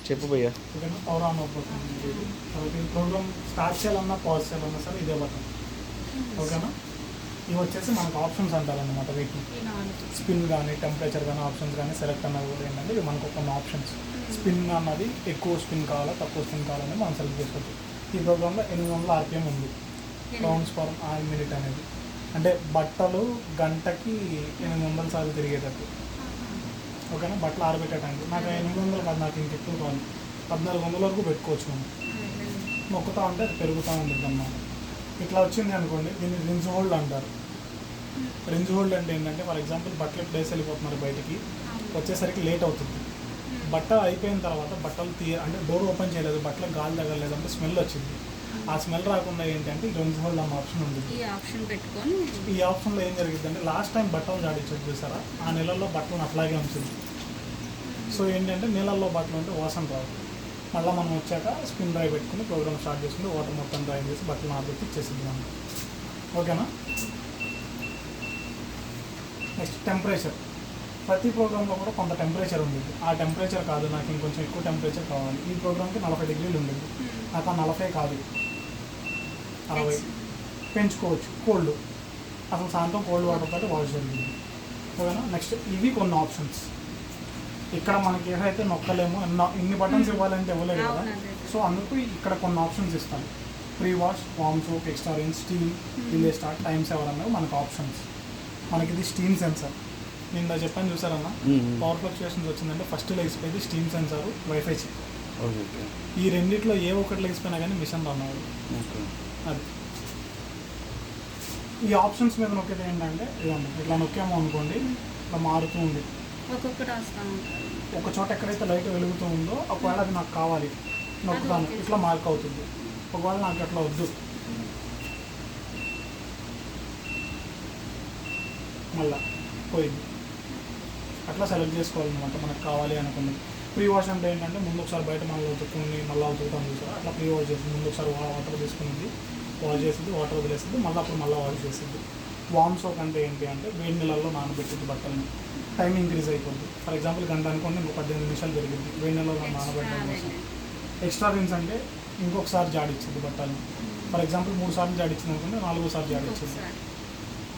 చెప్పు భయ్యా. ఓకేనా, పవర్ ఆన్ ఆఫ్ బటన్ ఇది. తర్వాత ఈ ప్రోగ్రామ్ స్టార్ట్ చేయాలన్నా పాజ్ చేయాలన్నా సరే ఇదే బటన్. ఓకేనా, ఇవి వచ్చేసి మనకు ఆప్షన్స్ అంటారనమాట. వీటిని స్పిన్ కానీ టెంపరేచర్ కానీ ఆప్షన్స్ కానీ సెలెక్ట్ అన్నది కూడా ఏంటంటే ఇవి మనకు కొన్ని ఆప్షన్స్. స్పిన్ అన్నది ఎక్కువ స్పిన్ కావాలా తక్కువ స్పిన్ కావాలని మనం సెలెక్ట్ చేసుకోవచ్చు. ఈ ప్రోగ్రాంలో 800 RPM ఉంది, రౌండ్స్ పర్ మినిట్ అనేది. అంటే బట్టలు గంటకి 800 సార్లు తిరిగేటట్టు. ఓకేనా, బట్టలు ఆరబెట్టడానికి నాకు 800 కాదు, నాకు ఇంకెక్కువ కావాలి, 1400 వరకు పెట్టుకోవచ్చు మనం. నొక్కుతూ ఉంటే అది పెరుగుతూ ఉంటుంది అన్నమాట. ఇట్లా వచ్చింది అనుకోండి, దీన్ని రిన్స్ హోల్డ్ అంటారు. రిన్స్ హోల్డ్ అంటే ఏంటంటే ఫర్ ఎగ్జాంపుల్ బట్టలు ప్లేస్ వెళ్ళిపోతున్నారు బయటికి, వచ్చేసరికి లేట్ అవుతుంది. బట్ట అయిపోయిన తర్వాత బట్టలు అంటే డోర్ ఓపెన్ చేయలేదు, బట్టలకు గాలి తగలేదు అంటే స్మెల్ వచ్చింది. ఆ స్మెల్ రాకుండా ఏంటంటే రిన్స్ హోల్డ్ అన్న ఆప్షన్ ఉంది. ఈ ఆప్షన్లో ఏం జరిగింది అంటే లాస్ట్ టైం బట్టలు జాడించదు చూసారా, ఆ నెలల్లో బట్టలను అట్లాగే ఉంచింది. సో ఏంటంటే నీళ్ళల్లో బట్టలు ఉంటే వాసన రాదు. మళ్ళీ మనం వచ్చాక స్పిన్ డ్రై పెట్టుకుని ప్రోగ్రామ్ స్టార్ట్ చేసుకుని వాటర్ మొత్తం డ్రై చేసి బట్టలు ఆరబెట్టి ఇచ్చేసింది మనం. ఓకేనా, నెక్స్ట్ టెంపరేచర్. ప్రతి ప్రోగ్రాంలో కూడా కొంత టెంపరేచర్ ఉండేది. ఆ టెంపరేచర్ కాదు, నాకు ఇంకొంచెం ఎక్కువ టెంపరేచర్ కావాలి. ఈ ప్రోగ్రామ్కి 40 డిగ్రీలు ఉండేది, నాకు ఆ 40 కాదు 60 పెంచుకోవచ్చు. కోల్డ్, అసలు సాయంత్రం కోల్డ్ వాటర్ తోటి వాష్ జరిగింది. ఓకేనా, నెక్స్ట్ ఇవి కొన్ని ఆప్షన్స్. ఇక్కడ మనకి ఏదైతే నొక్కలేమో ఇన్ని బటన్స్ ఇవ్వాలంటే ఇవ్వలేదు కదా, సో అందుకు ఇక్కడ కొన్ని ఆప్షన్స్ ఇస్తాను. Pre wash, warm soap, extra range, steam, delay start, time saver అనేవి మనకు ఆప్షన్స్. మనకి ఇది స్టీమ్ సెన్సార్. నేను చెప్పాను చూసారన్నా, పవర్ ఫ్లక్చుయేషన్స్ వచ్చిందంటే ఫస్ట్ లేచిపోయింది స్టీమ్ సెన్సార్, వైఫై చిప్. ఈ రెండిట్లో ఏ ఒక్కటి లేచిపోయినా కానీ మిషన్ రన్ అవ్వదు. అది ఈ ఆప్షన్స్ మీద నొక్కేది ఏంటంటే ఇట్లా నొక్కామో అనుకోండి, ఇట్లా మారుతూ ఉంది. ఒక చోట ఎక్కడైతే లైట్ వెలుగుతూ ఉందో ఒకవేళ అది నాకు కావాలి నొక్కుతాను, ఇట్లా మార్క్ అవుతుంది. ఒకవేళ నాకు అట్లా వద్దు, మళ్ళా పోయింది. అట్లా సెలెక్ట్ చేసుకోవాలన్నమాట మనకు కావాలి అనుకున్నది. ప్రీ వాష్ అంటే ఏంటంటే ముందు ఒకసారి బయట మళ్ళీ ఉతుక్కుని మళ్ళీ ఉతుకుతాం చూసారు, అట్లా ప్రీ వాష్ చేసింది. ముందు ఒకసారి వాటర్ తీసుకునేది, వాష్ చేసింది, వాటర్ వదిలేసింది, మళ్ళీ అప్పుడు మళ్ళీ వాష్ చేసింది. వామ్ సోప్ అంటే ఏంటి అంటే వేడి నీళ్ళల్లో నానబెట్టింది బట్టలని, టైం ఇంక్రీజ్ అయిపోతుంది. ఫర్ ఎగ్జాంపుల్ గంట అనుకోండి, ఇంకో 18 నిమిషాలు పెరిగింది వేడి నీళ్ళలో నానబెట్టడం కోసం. ఎక్స్ట్రా రిన్స్ అంటే ఇంకొకసారి జాడిచ్చింది బట్టలని. ఫర్ ఎగ్జాంపుల్ 3 సార్లు జాడిచ్చింది అనుకుంటే 4వ సారి జాడిచ్చింది.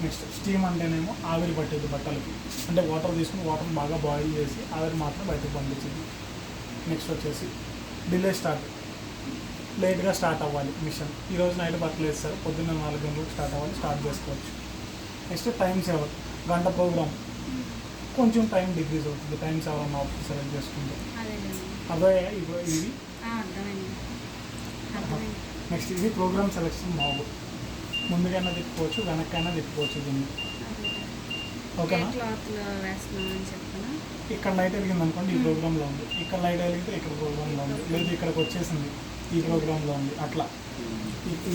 నెక్స్ట్ స్టీమ్ అంటేనేమో ఆవిరి పట్టేది బట్టలకి, అంటే వాటర్ తీసుకుని వాటర్ బాగా బాయిల్ చేసి ఆవిరి మాత్రం బయటకు పంపించింది. నెక్స్ట్ వచ్చేసి డిలే స్టార్ట్, లేట్గా స్టార్ట్ అవ్వాలి మిషన్. ఈరోజు నైట్ బట్టలు వేస్తారు, పొద్దున్న 4 గంటలకు స్టార్ట్ అవ్వాలి, స్టార్ట్ చేసుకోవచ్చు. నెక్స్ట్ టైం సేవర్, గంట ప్రోగ్రామ్ కొంచెం టైం డిక్రీజ్ అవుతుంది టైం సేవర్ అన్న ఆప్షన్ సెలెక్ట్ చేసుకుంటే. అదే ఇప్పుడు ఇది. నెక్స్ట్ ఇది ప్రోగ్రామ్ సెలెక్షన్ మాబు, ముందుకైనా తిప్పుకోవచ్చు, వెనక్కైనా తిప్పుకోవచ్చు దీన్ని. ఓకేనా, ఇక్కడ లైట్ వెలిగింది అనుకోండి ఈ ప్రోగ్రాంలో ఉంది, ఇక్కడ లైట్ వెలిగితే ఇక్కడ ప్రోగ్రాంలో ఉంది, లేదు ఇక్కడికి వచ్చేసింది ఈ ప్రోగ్రాంలో ఉంది. అట్లా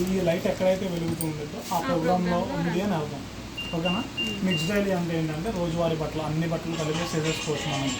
ఈ లైట్ ఎక్కడైతే వెలుగుతూ ఉండేదో ఆ ప్రోగ్రాంలో ఉంది అని అర్థం. ఓకేనా, మిక్స్ డైలీ అంటే ఏంటంటే రోజువారీ బట్టలు, అన్ని బట్టలు కలిపి చేసేసుకోవచ్చు మనం.